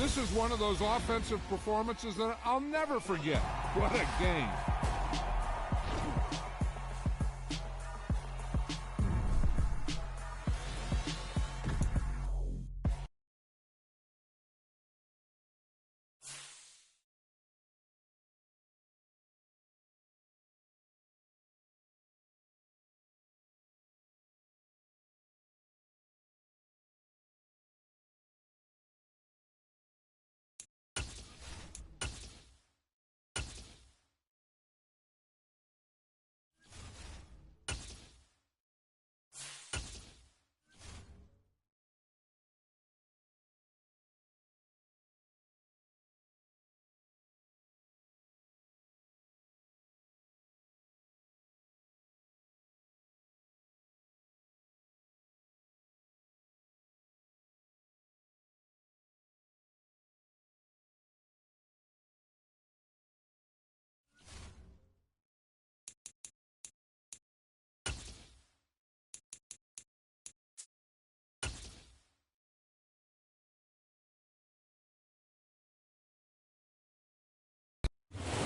This is one of those offensive performances that I'll never forget. What a game.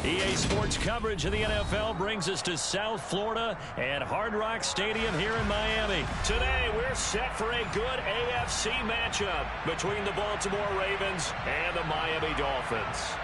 EA Sports coverage of the NFL brings us to South Florida and Hard Rock Stadium here in Miami. Today, we're set for a good AFC matchup between the Baltimore Ravens and the Miami Dolphins.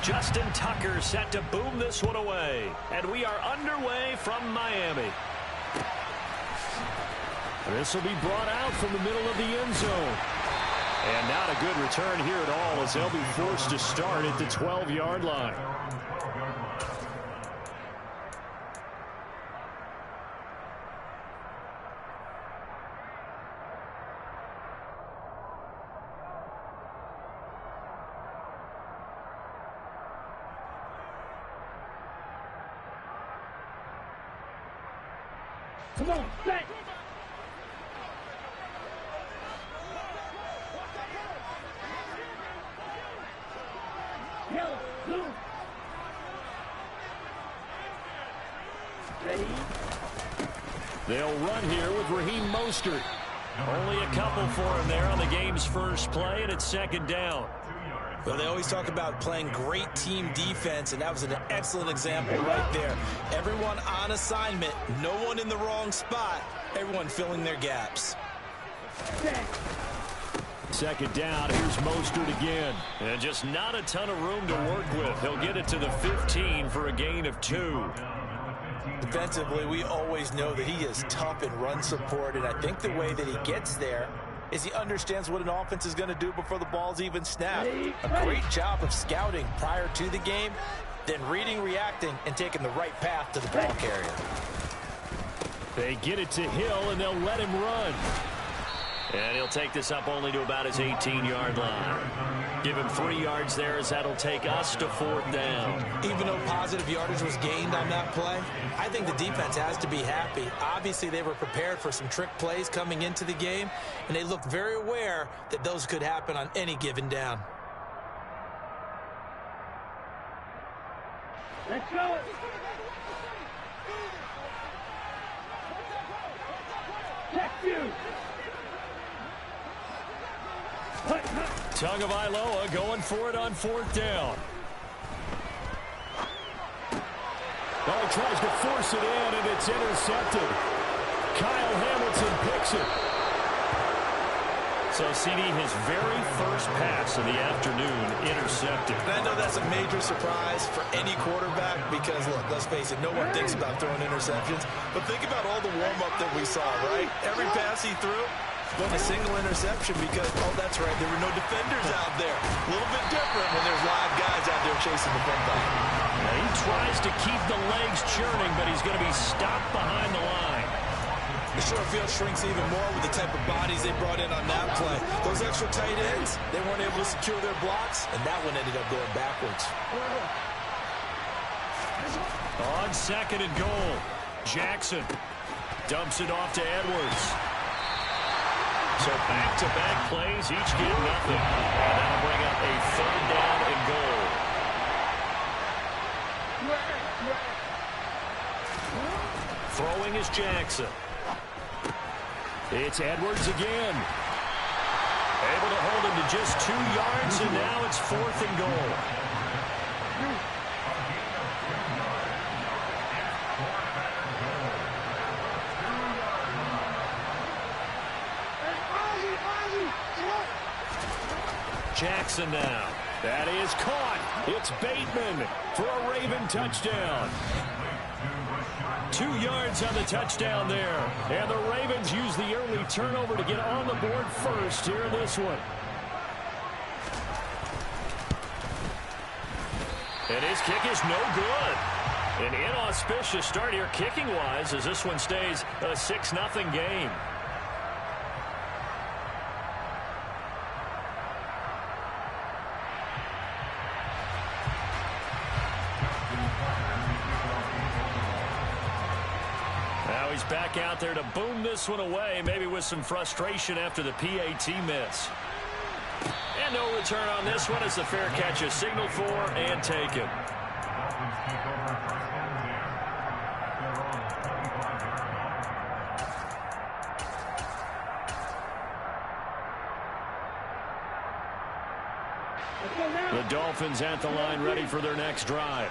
Justin Tucker set to boom this one away. And we are underway from Miami. This will be brought out from the middle of the end zone. And not a good return here at all as they'll be forced to start at the 12-yard line. Come on, set. Ready? They'll run here with Raheem Mostert. Only a couple for him there on the game's first play, and it's second down. Well, they always talk about playing great team defense, and that was an excellent example right there. Everyone on assignment, no one in the wrong spot, everyone filling their gaps. Second down, here's Mostert again. And just not a ton of room to work with. He'll get it to the 15 for a gain of 2. Defensively, we always know that he is tough in run support, and I think the way that he gets there is he understands what an offense is going to do before the ball's even snapped. A great job of scouting prior to the game, then reading, reacting, and taking the right path to the ball carrier. They get it to Hill, and they'll let him run. And he'll take this up only to about his 18-yard line. Give him 3 yards there as that'll take us to 4th down. Even though positive yardage was gained on that play, I think the defense has to be happy. Obviously, they were prepared for some trick plays coming into the game, and they looked very aware that those could happen on any given down. Let's go. Check you. Tagovailoa going for it on 4th down. Oh, he tries to force it in, and it's intercepted. Kyle Hamilton picks it. So, CD, his very first pass of the afternoon intercepted. And I know that's a major surprise for any quarterback because, look, let's face it, no one thinks about throwing interceptions. But think about all the warm-up that we saw, right? Every pass he threw, going a single interception because, oh, that's right, there were no defenders out there. A little bit different when there's live guys out there chasing the football. Now he tries to keep the legs churning, but he's going to be stopped behind the line. The short field shrinks even more with the type of bodies they brought in on that play. Those extra tight ends, they weren't able to secure their blocks, and that one ended up going backwards. On 2nd and goal, Jackson. Dumps it off to Edwards. So back-to-back plays, each get nothing. And that'll bring up a 3rd down and goal. Throwing is Jackson. It's Edwards again. Able to hold him to just 2 yards, and now it's 4th and goal. Jackson now. That is caught. It's Bateman for a Raven touchdown. 2 yards on the touchdown there. And the Ravens use the early turnover to get on the board first here in this one. And his kick is no good. An inauspicious start here kicking-wise as this one stays a 6-0 game. Now he's back out there to boom this one away, maybe with some frustration after the PAT miss. And no return on this one as the fair catch is signaled for and taken. The Dolphins at the line ready for their next drive.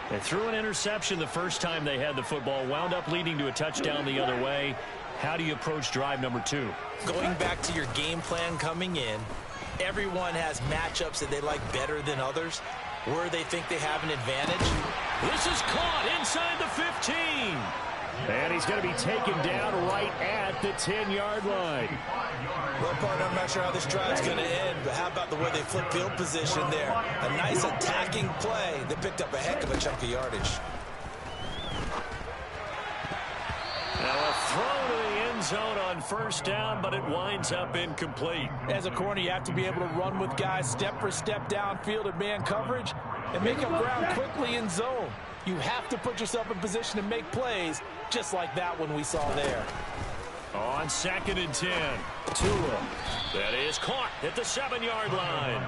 They threw an interception the first time they had the football, wound up leading to a touchdown the other way. How do you approach drive number 2? Going back to your game plan coming in, everyone has matchups that they like better than others, where they think they have an advantage. This is caught inside the 15. And he's going to be taken down right at the 10-yard line. Well, partner, I'm not sure how this drive's going to end, but how about the way they flip field position there? A nice attacking play that picked up a heck of a chunk of yardage. Now a throw to the end zone on first down, but it winds up incomplete. As a corner, you have to be able to run with guys step for step downfield at man coverage and make up ground quickly in zone. You have to put yourself in position to make plays, just like that one we saw there. On 2nd and 10, Tua. That is caught at the 7-yard line.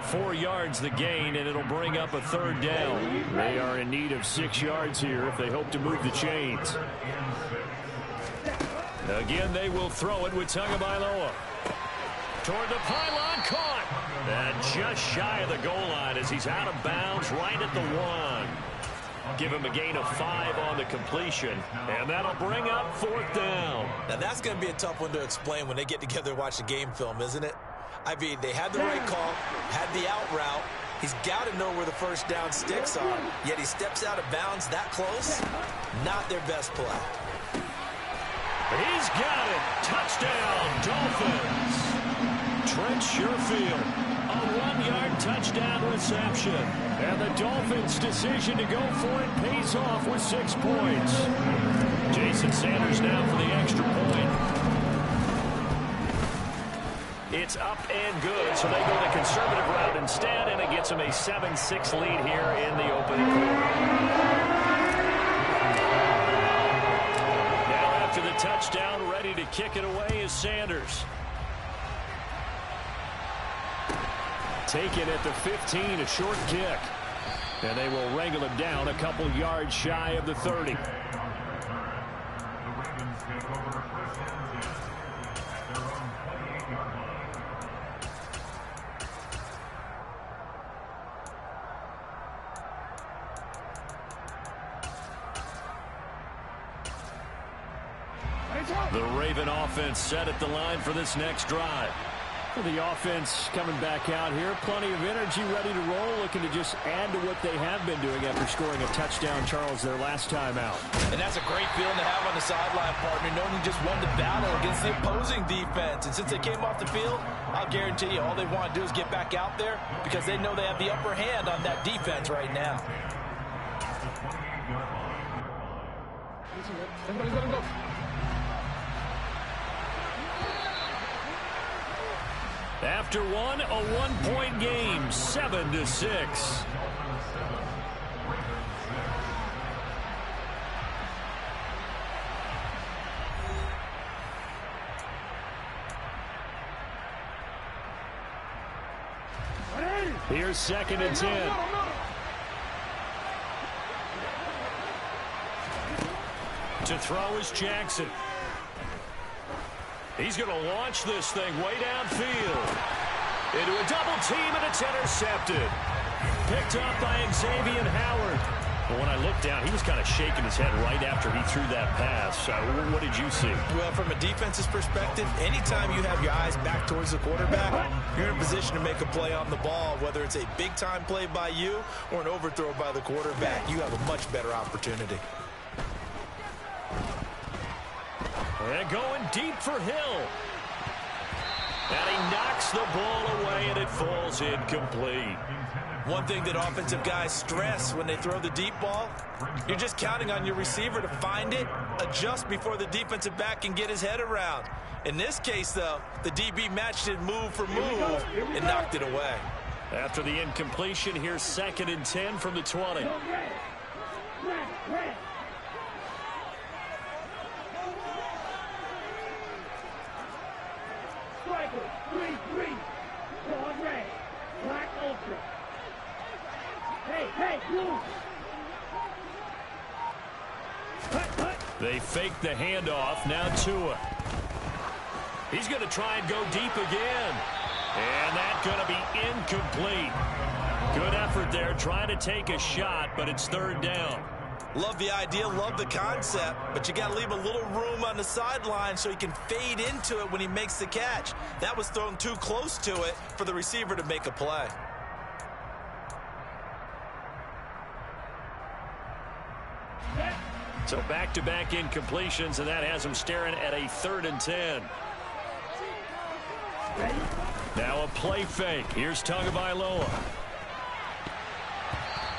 4 yards the gain, and it'll bring up a 3rd down. They are in need of 6 yards here if they hope to move the chains. Again, they will throw it with Tagovailoa. Toward the pylon, caught. And just shy of the goal line as he's out of bounds right at the 1. Give him a gain of 5 on the completion, and that'll bring up 4th down. Now, that's going to be a tough one to explain when they get together and watch the game film, isn't it? I mean, they had the right call, had the out route. He's got to know where the first down sticks are, yet he steps out of bounds that close. Not their best play. He's got it. Touchdown, Dolphins. Trent Sherfield. A 1-yard touchdown reception. And the Dolphins' decision to go for it pays off with 6 points. Jason Sanders now for the extra point. It's up and good, so they go the conservative route instead, and it gets them a 7-6 lead here in the opening quarter. Now after the touchdown, ready to kick it away is Sanders. Taken at the 15, a short kick. And they will wrangle him down a couple yards shy of the 30. The Raven offense set at the line for this next drive. The offense coming back out here. Plenty of energy, ready to roll, looking to just add to what they have been doing after scoring a touchdown, Charles, their last time out. And that's a great feeling to have on the sideline, partner, knowing you just won the battle against the opposing defense. And since they came off the field, I'll guarantee you all they want to do is get back out there because they know they have the upper hand on that defense right now. Everybody's gonna go. After one, a 1-point game, 7-6. Here's 2nd and 10. To throw is Jackson. He's going to launch this thing way downfield. Into a double team, and it's intercepted. Picked up by Xavier Howard. But when I looked down, he was kind of shaking his head right after he threw that pass. What did you see? Well, from a defense's perspective, anytime you have your eyes back towards the quarterback, you're in a position to make a play on the ball, whether it's a big-time play by you or an overthrow by the quarterback. You have a much better opportunity. And going deep for Hill. And he knocks the ball away, and it falls incomplete. One thing that offensive guys stress when they throw the deep ball, you're just counting on your receiver to find it, adjust before the defensive back can get his head around. In this case, though, the DB matched it move for move and knocked it away. After the incompletion, here's 2nd and 10 from the 20. Striker, 3-3. Going red. Black ultra. Hey, blue. They fake the handoff. Now Tua. He's going to try and go deep again. And that's going to be incomplete. Good effort there trying to take a shot, but it's 3rd down. Love the idea, love the concept, but you got to leave a little room on the sideline so he can fade into it when he makes the catch. That was thrown too close to it for the receiver to make a play. So back-to-back incompletions, and that has him staring at a 3rd and 10. Now a play fake. Here's Tagovailoa.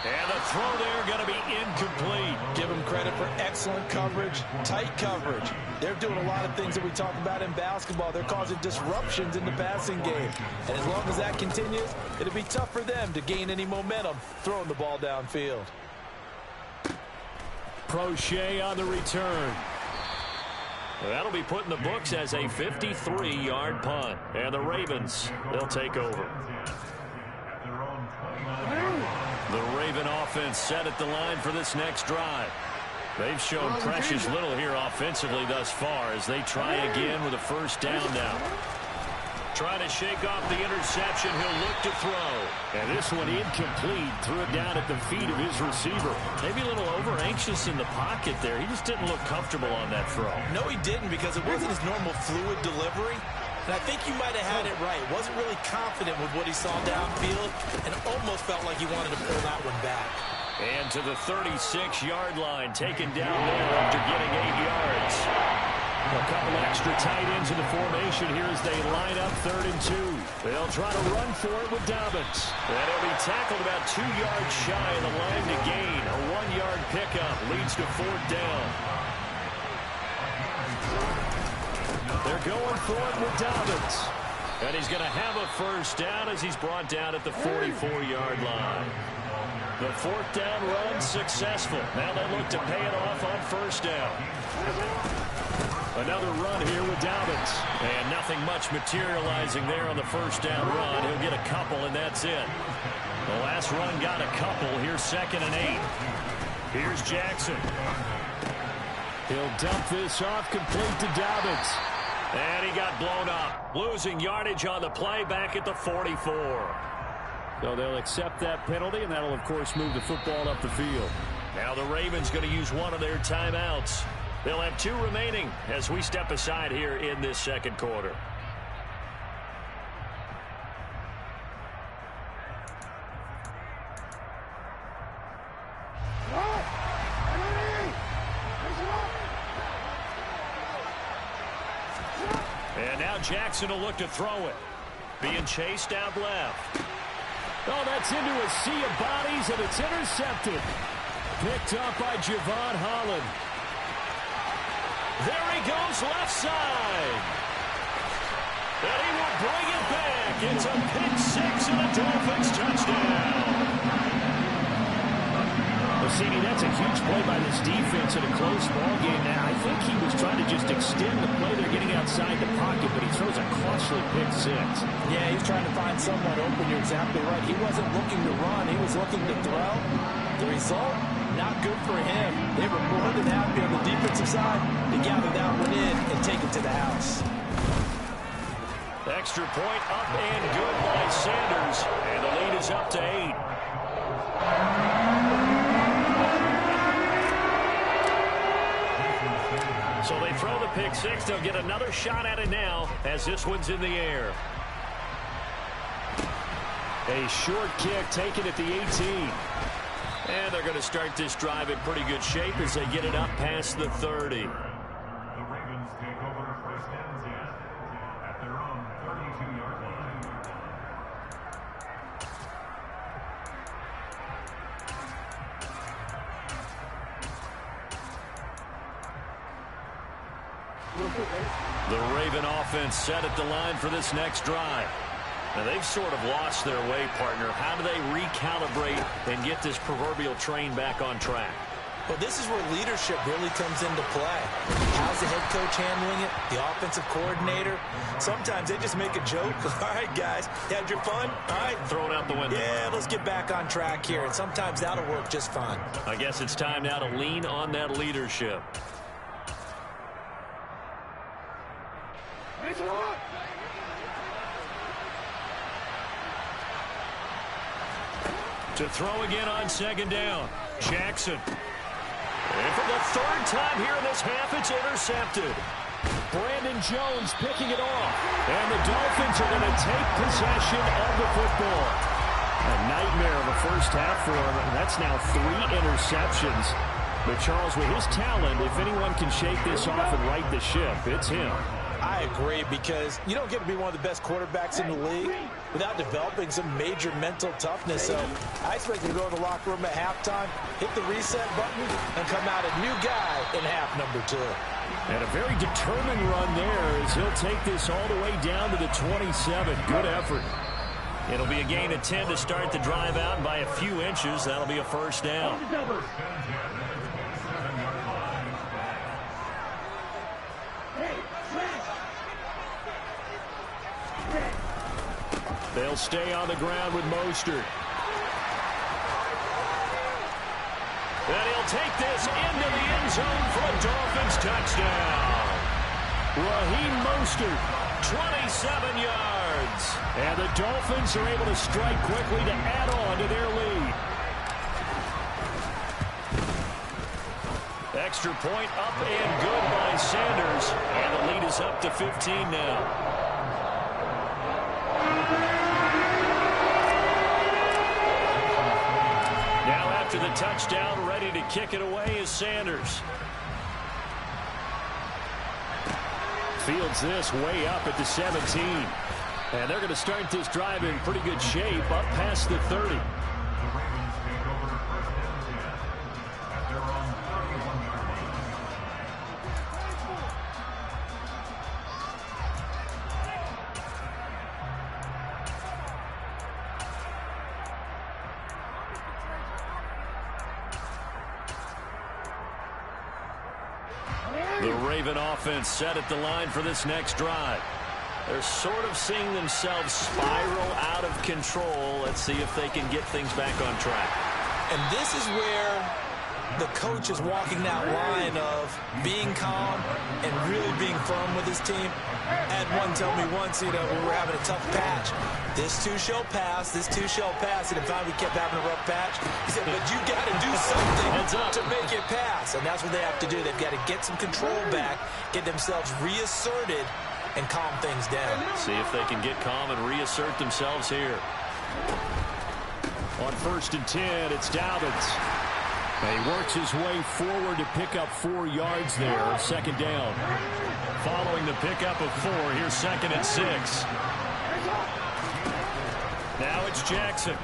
And the throw there going to be incomplete. Give them credit for excellent coverage, tight coverage. They're doing a lot of things that we talk about in basketball. They're causing disruptions in the passing game. And as long as that continues, it'll be tough for them to gain any momentum throwing the ball downfield. Prochet on the return. That'll be put in the books as a 53-yard punt. And the Ravens, they'll take over. The Raven offense set at the line for this next drive. They've shown precious little here offensively thus far as they try again with a 1st down now. Trying to shake off the interception. He'll look to throw. And this one incomplete. Threw it down at the feet of his receiver. Maybe a little over-anxious in the pocket there. He just didn't look comfortable on that throw. No, he didn't, because it wasn't his normal fluid delivery. And I think you might have had it right. Wasn't really confident with what he saw downfield and almost felt like he wanted to pull that one back. And to the 36-yard line, taken down there after getting 8 yards. A couple extra tight ends in the formation here as they line up 3rd and 2. They'll try to run for it with Dobbins. And he'll be tackled about 2 yards shy of the line to gain. A 1-yard pickup leads to 4th down. They're going for it with Dobbins. And he's going to have a 1st down as he's brought down at the 44-yard line. The 4th down run successful. Now they look to pay it off on 1st down. Another run here with Dobbins. And nothing much materializing there on the 1st down run. He'll get a couple, and that's it. The last run got a couple. Here's 2nd and 8. Here's Jackson. He'll dump this off complete to Dobbins. And he got blown up. Losing yardage on the play back at the 44. So they'll accept that penalty, and that'll, of course, move the football up the field. Now the Ravens going to use one of their timeouts. They'll have 2 remaining as we step aside here in this 2nd quarter. And now Jackson will look to throw it. Being chased out left. Oh, that's into a sea of bodies, and it's intercepted. Picked up by Javon Holland. There he goes left side. And he will bring it back. It's a pick 6 and a Dolphins touchdown. The CD, that's a huge play by this defense in a close ball game. Now, I think he was trying to just extend the play. They're getting outside the pocket, but he throws a costly pick six. Yeah, he's trying to find someone open. You're exactly right. He wasn't looking to run. He was looking to throw. The result, not good for him. They were more than happy on the defensive side to gather that one in and take it to the house. Extra point up and good by Sanders, and the lead is up to 8. So they throw the pick six. They'll get another shot at it now as this one's in the air. A short kick taken at the 18. And they're going to start this drive in pretty good shape as they get it up past the 30. The Ravens take over first and 10 at their own 32-yard line. The Raven offense set at the line for this next drive. Now, they've sort of lost their way, partner. How do they recalibrate and get this proverbial train back on track? Well, this is where leadership really comes into play. How's the head coach handling it? The offensive coordinator? Sometimes they just make a joke. All right, guys, had your fun? All right. Throw it out the window. Yeah, let's get back on track here. And sometimes that'll work just fine. I guess it's time now to lean on that leadership. To throw again on second down. Jackson. And for the third time here in this half, it's intercepted. Brandon Jones picking it off. And the Dolphins are going to take possession of the football. A nightmare of a first half for him. That's now 3 interceptions. But Charles, with his talent, if anyone can shake this off and right the ship, it's him. I agree, because you don't get to be one of the best quarterbacks in the league without developing some major mental toughness. So I expect him to go to the locker room at halftime, hit the reset button, and come out a new guy in half number 2. And a very determined run there as he'll take this all the way down to the 27. Good effort. It'll be a gain of 10 to start the drive out, and by a few inches, that'll be a first down. They'll stay on the ground with Mostert. And he'll take this into the end zone for a Dolphins touchdown. Raheem Mostert, 27 yards. And the Dolphins are able to strike quickly to add on to their lead. Extra point up and good by Sanders. And the lead is up to 15 now. Now after the touchdown, ready to kick it away is Sanders. Fields this way up at the 17. And they're going to start this drive in pretty good shape up past the 30. The Ravens take over first and 10 at their own 31-yard line. The Raven offense set at the line for this next drive. They're sort of seeing themselves spiral out of control. Let's see if they can get things back on track. And this is where the coach is walking that line of being calm and really being firm with his team. I had one tell me once, when we were having a tough patch, this too shall pass, this too shall pass. And in fact, we kept having a rough patch. He said, but you got to do something to make it pass. And that's what they have to do. They've got to get some control back, get themselves reasserted, and calm things down. See if they can get calm and reassert themselves here. On 1st and 10, it's Dobbins. And he works his way forward to pick up 4 yards there. Second down. Following the pickup of 4, here's 2nd and 6. Now it's Jackson.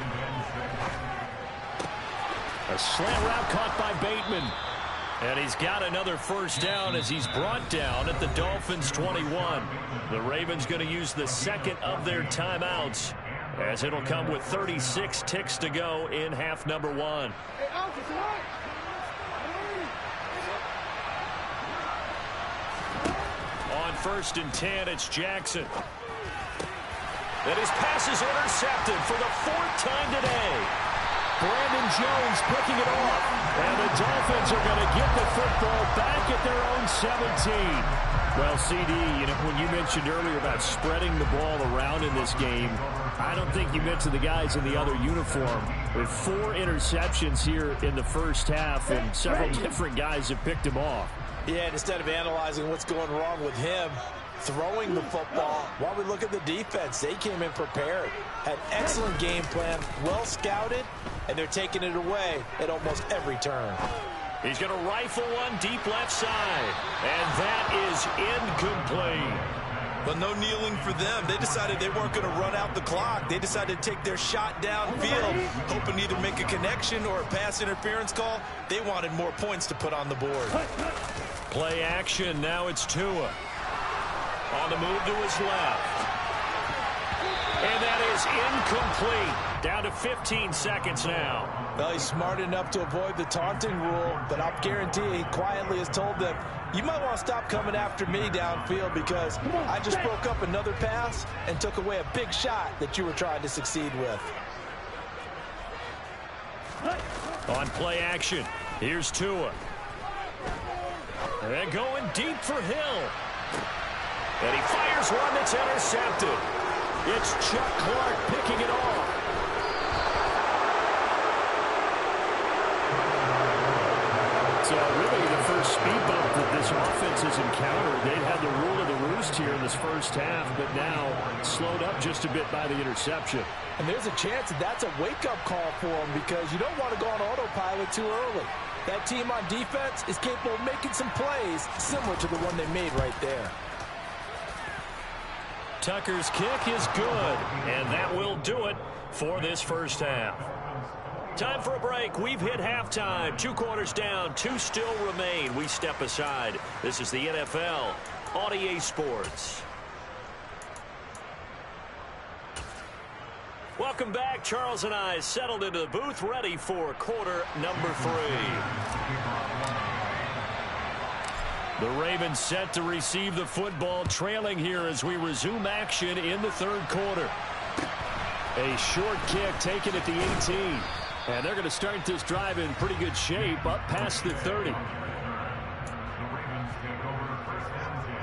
A slant route caught by Bateman. And he's got another first down as he's brought down at the Dolphins' 21. The Ravens going to use the second of their timeouts as it'll come with 36 ticks to go in half number 1. On 1st and 10, it's Jackson. And his pass is intercepted for the 4th time today. Brandon Jones picking it off. And the Dolphins are going to get the football back at their own 17. Well, CD, when you mentioned earlier about spreading the ball around in this game, I don't think you mentioned the guys in the other uniform. With 4 interceptions here in the first half, and several different guys have picked him off. Yeah, and instead of analyzing what's going wrong with him, throwing the football, while we look at the defense, they came in prepared, had excellent game plan, well scouted, and they're taking it away at almost every turn. He's going to rifle one deep left side, and that is incomplete. But no kneeling for them. They decided they weren't going to run out the clock. They decided to take their shot downfield, hoping to either make a connection or a pass interference call. They wanted more points to put on the board. Play action. Now it's Tua. On the move to his left. And that is incomplete. Down to 15 seconds now. Well, he's smart enough to avoid the taunting rule, but I'll guarantee he quietly has told them, you might want to stop coming after me downfield because I just broke up another pass and took away a big shot that you were trying to succeed with. On play action, here's Tua. And going deep for Hill. And he fires one that's intercepted. It's Chuck Clark picking it off. So really the first speed bump that this offense has encountered. They'd had the rule of the roost here in this first half, but now slowed up just a bit by the interception. And there's a chance that that's a wake-up call for them because you don't want to go on autopilot too early. That team on defense is capable of making some plays similar to the one they made right there. Tucker's kick is good, and that will do it for this first half. Time for a break. We've hit halftime. 2 quarters down, 2 still remain. We step aside. This is the NFL on EA Sports. Welcome back. Charles and I settled into the booth, ready for quarter number 3. The Ravens set to receive the football, trailing here as we resume action in the 3rd quarter. A short kick taken at the 18. And they're going to start this drive in pretty good shape up past the 30. The Ravens take over 1st and 10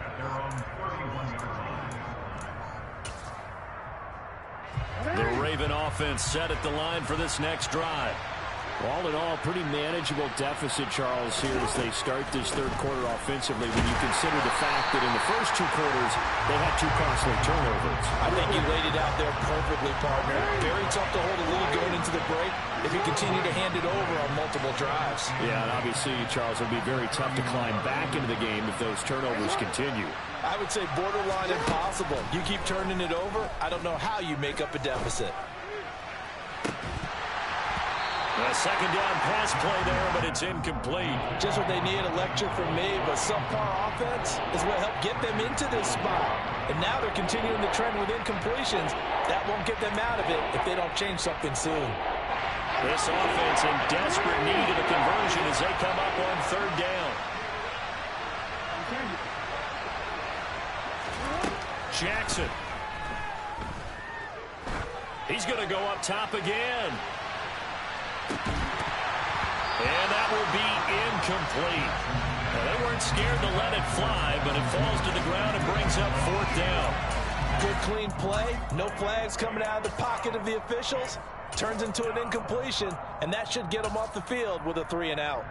at their own 31-yard line. The Raven offense set at the line for this next drive. All in all, pretty manageable deficit, Charles, here as they start this 3rd quarter offensively when you consider the fact that in the first 2 quarters, they had 2 costly turnovers. I think you laid it out there perfectly, partner. Very tough to hold a lead going into the break if you continue to hand it over on multiple drives. Yeah, and obviously, Charles, it'll be very tough to climb back into the game if those turnovers continue. I would say borderline impossible. You keep turning it over, I don't know how you make up a deficit. A second down pass play there, but it's incomplete. Just what they need, a lecture from me, but subpar offense is what helped get them into this spot. And now they're continuing the trend with incompletions. That won't get them out of it if they don't change something soon. This offense in desperate need of a conversion as they come up on 3rd down. Jackson. He's going to go up top again. And that will be incomplete. Well, they weren't scared to let it fly, but it falls to the ground and brings up 4th down. Good clean play. No flags coming out of the pocket of the officials. Turns into an incompletion, and that should get them off the field with a 3 and out.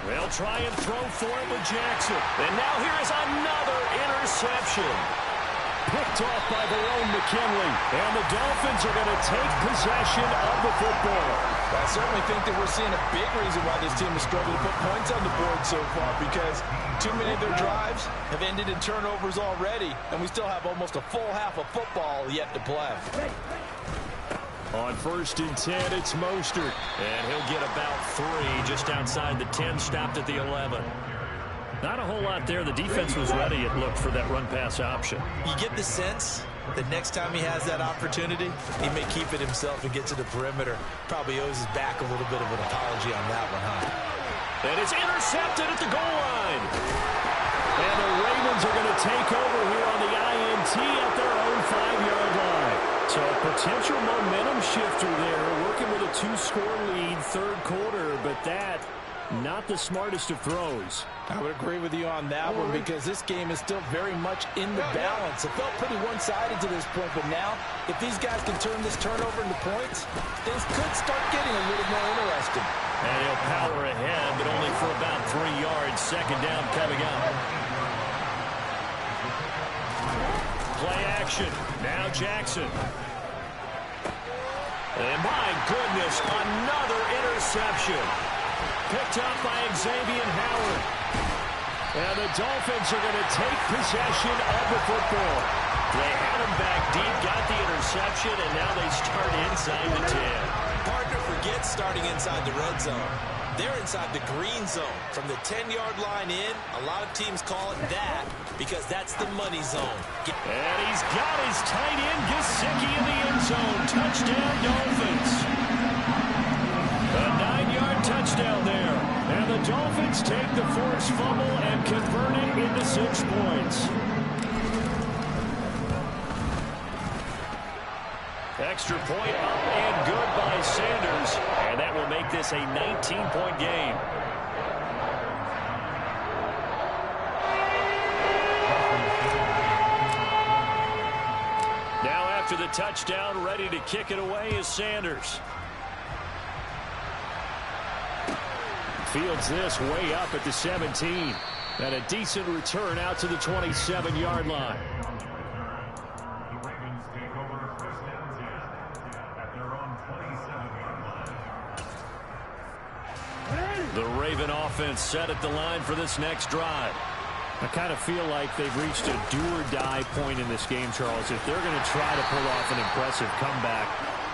They'll try and throw for it with Jackson. And now here is another interception. Picked off by Verone McKinley. And the Dolphins are going to take possession of the football. I certainly think that we're seeing a big reason why this team is struggling to put points on the board so far, because too many of their drives have ended in turnovers already, and we still have almost a full half of football yet to play. On 1st and 10, it's Mostert. And he'll get about 3 just outside the 10, stopped at the 11. Not a whole lot there. The defense was ready, it looked, for that run-pass option. You get the sense that next time he has that opportunity, he may keep it himself and get to the perimeter. Probably owes his back a little bit of an apology on that one, huh? And it's intercepted at the goal line. And the Ravens are going to take over here on the INT at their own 5-yard line. So a potential momentum shifter there, working with a 2-score lead, third quarter, but that, not the smartest of throws. I would agree with you on that one because this game is still very much in the balance. It felt pretty one-sided to this point, but now, if these guys can turn this turnover into points, things could start getting a little more interesting. And he'll power ahead, but only for about 3 yards. Second down coming up. Play action. Now Jackson. And my goodness, another interception. Picked up by Xavier Howard. And the Dolphins are going to take possession of the football. They had him back deep, got the interception, and now they start inside the 10. Partner forgets starting inside the red zone. They're inside the green zone. From the 10-yard line in, a lot of teams call it that because that's the money zone. And he's got his tight end, Gesicki, in the end zone. Touchdown, Dolphins. A 9-yard touchdown there. And the Dolphins take the forced fumble and convert it into 6 points. Extra point up and good by Sanders. And that will make this a 19-point game. Now after the touchdown, ready to kick it away is Sanders. Fields this way up at the 17. And a decent return out to the 27-yard line. The Ravens take over 1st and 10 at their own 27-yard line. The Raven offense set at the line for this next drive. I kind of feel like they've reached a do-or-die point in this game, Charles. If they're going to try to pull off an impressive comeback,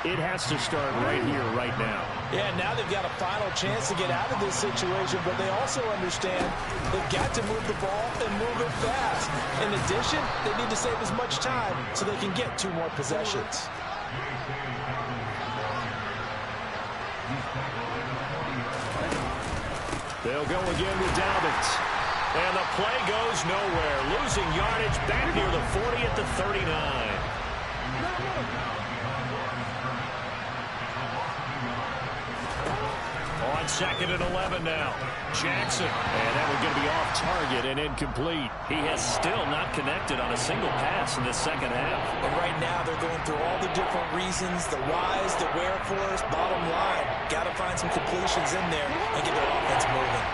it has to start right here, right now. Yeah, now they've got a final chance to get out of this situation, but they also understand they've got to move the ball and move it fast. In addition, they need to save as much time so they can get 2 more possessions. They'll go again with Dobbins. And the play goes nowhere. Losing yardage back near the 40 at the 39. On 2nd and 11 now. Jackson. And that one going to be off target and incomplete. He has still not connected on a single pass in the second half. And right now they're going through all the different reasons, the whys, the wherefores. Bottom line, got to find some completions in there and get their offense moving.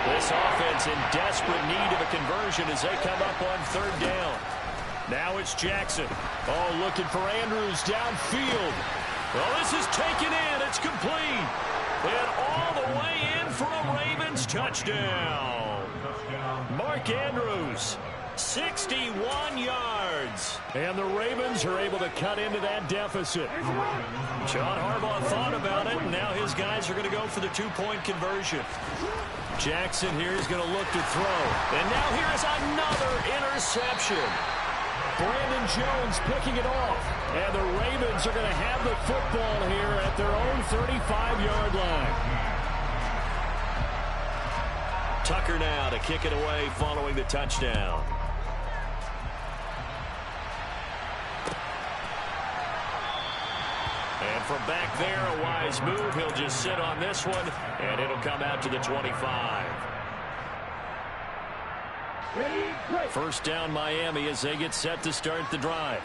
This offense in desperate need of a conversion as they come up on 3rd down. Now it's Jackson. Oh, looking for Andrews downfield. Well, this is taken in. It's complete. And all the way in for a Ravens touchdown. Mark Andrews, 61 yards. And the Ravens are able to cut into that deficit. John Harbaugh thought about it, and now his guys are going to go for the 2-point conversion. Jackson here is going to look to throw. And now here is another interception. Brandon Jones picking it off. And the Ravens are going to have the football here at their own 35-yard line. Tucker now to kick it away following the touchdown. And from back there, a wise move. He'll just sit on this one, and it'll come out to the 25. First down Miami as they get set to start the drive.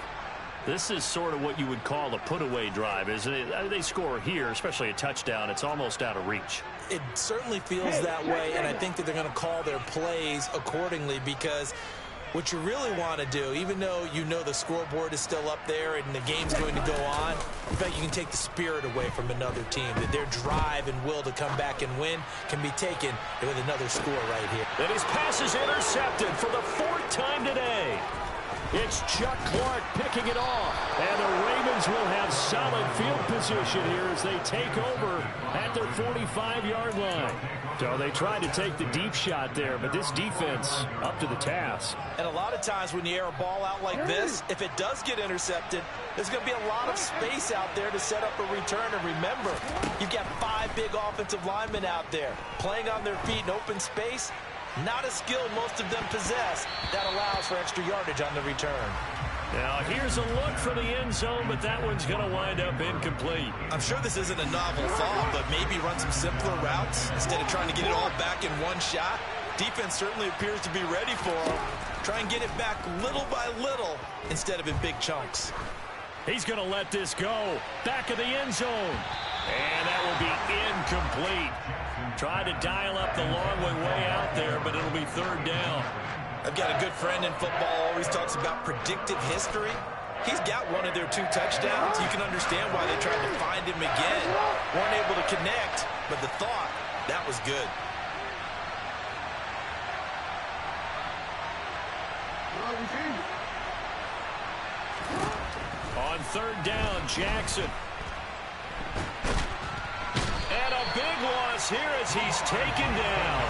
This is sort of what you would call a put-away drive, isn't it? They score here, especially a touchdown. It's almost out of reach. It certainly feels that way, and I think that they're going to call their plays accordingly because what you really want to do, even though you know the scoreboard is still up there and the game's going to go on, in fact, you can take the spirit away from another team. That their drive and will to come back and win can be taken with another score right here. And his pass is intercepted for the 4th time today. It's Chuck Clark picking it off. And the Ravens will have solid field position here as they take over at their 45-yard line. So they tried to take the deep shot there, but this defense up to the task. And a lot of times when you air a ball out like this, if it does get intercepted, there's going to be a lot of space out there to set up a return. And remember, you've got 5 big offensive linemen out there playing on their feet in open space. Not a skill most of them possess that allows for extra yardage on the return. Now here's a look for the end zone, but that one's going to wind up incomplete. I'm sure this isn't a novel thought, but maybe run some simpler routes instead of trying to get it all back in one shot. Defense certainly appears to be ready for him. Try and get it back little by little instead of in big chunks. He's going to let this go. Back of the end zone. And that will be incomplete. Tried to dial up the long way out there, but it'll be 3rd down. I've got a good friend in football, always talks about predictive history. He's got one of their 2 touchdowns. You can understand why they tried to find him again. Weren't able to connect, but the thought, that was good. On 3rd down, Jackson. And a big loss here as he's taken down.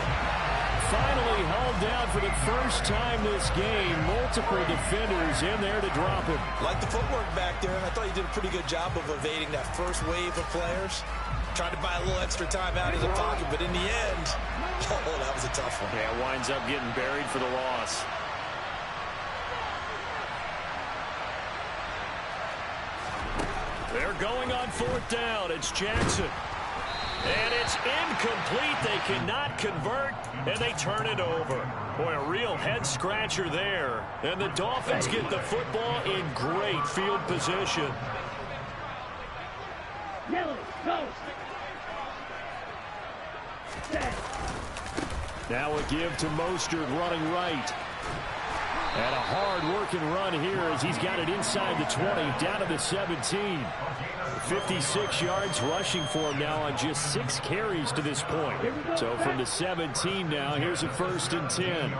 Finally held down for the first time this game. Multiple defenders in there to drop him. Like the footwork back there, I thought he did a pretty good job of evading that first wave of players. Tried to buy a little extra time out of the pocket, but in the end, oh, that was a tough one. Yeah, winds up getting buried for the loss. They're going on 4th down. It's Jackson. And it's incomplete. They cannot convert, and they turn it over. Boy, a real head-scratcher there. And the Dolphins get the football in great field position. Yellow, go. Set. Now a give to Mostert running right. And a hard-working run here as he's got it inside the 20, down to the 17. 56 yards rushing for him now on just 6 carries to this point. So from the 17 now, here's a 1st and 10.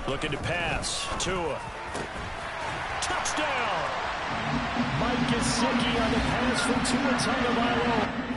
Looking to pass. Tua. Touchdown! Mike Gesicki on the pass from Tua Tagovailoa.